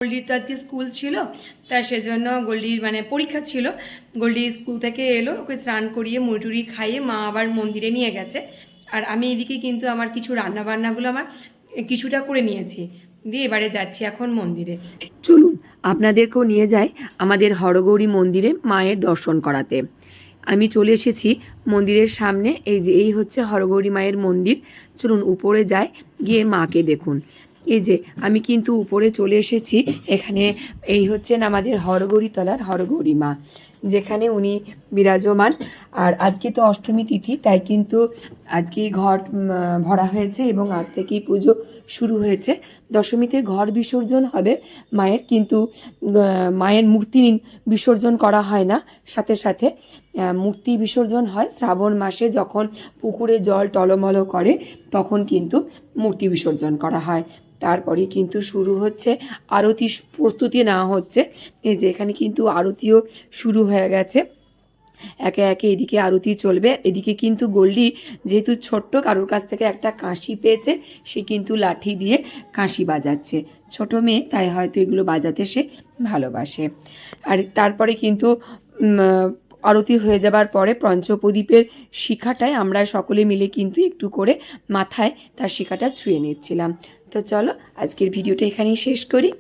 গোল্ডির তো আজকে স্কুল ছিল, তা সেজন্য গোল্ডির মানে পরীক্ষা ছিল। গোল্ডি স্কুল থেকে এলো, ওকে স্নান করিয়ে মুড়ি খাইয়ে মা আবার মন্দিরে নিয়ে গেছে। আর আমি এদিকে কিন্তু আমার কিছু রান্নাবান্নাগুলো আমার কিছুটা করে নিয়েছি, দিয়ে এবারে যাচ্ছি এখন মন্দিরে। চলুন আপনাদেরকেও নিয়ে যাই আমাদের হরগৌরী মন্দিরে মায়ের দর্শন করাতে। আমি চলে এসেছি মন্দিরের সামনে, এই হচ্ছে হরগৌরী মায়ের মন্দির। চলুন উপরে যাই, গিয়ে মাকে দেখুন। এই যে আমি কিন্তু উপরে চলে এসেছি। এখানে এই হচ্ছেন আমাদের হরগৌরীতলার হরগৌরী মা, যেখানে উনি বিরাজমান। আর আজকে তো অষ্টমী তিথি, তাই কিন্তু আজকেই ঘট ভরা হয়েছে এবং আজ থেকেই পুজো শুরু হয়েছে। দশমীতে ঘর বিসর্জন হবে মায়ের, কিন্তু মায়ের মূর্তি বিসর্জন করা হয় না। সাথে সাথে মূর্তি বিসর্জন হয় শ্রাবণ মাসে, যখন পুকুরে জল টলমল করে তখন কিন্তু মূর্তি বিসর্জন করা হয়। তারপরে কিন্তু শুরু হচ্ছে আরতি, প্রস্তুতি নেওয়া হচ্ছে। এই যে এখানে কিন্তু আরতিও শুরু হয়ে গেছে, একে একে এদিকে আরতি চলবে। এদিকে কিন্তু গোল্ডি যেহেতু ছোট্ট, কারোর কাছ থেকে একটা কাঁসি পেয়েছে, সে কিন্তু লাঠি দিয়ে কাঁসি বাজাচ্ছে। ছোট মেয়ে, তাই হয়তো এগুলো বাজাতে সে ভালোবাসে। আর তারপরে কিন্তু আরতি হয়ে যাবার পরে পঞ্চপ্রদীপের শিখাটায় আমরা সকলে মিলে কিন্তু একটু করে মাথায় তার শিখাটা ছুঁয়ে নিচ্ছিলাম। তো চলো আজকের ভিডিওটা এখানেই শেষ করি।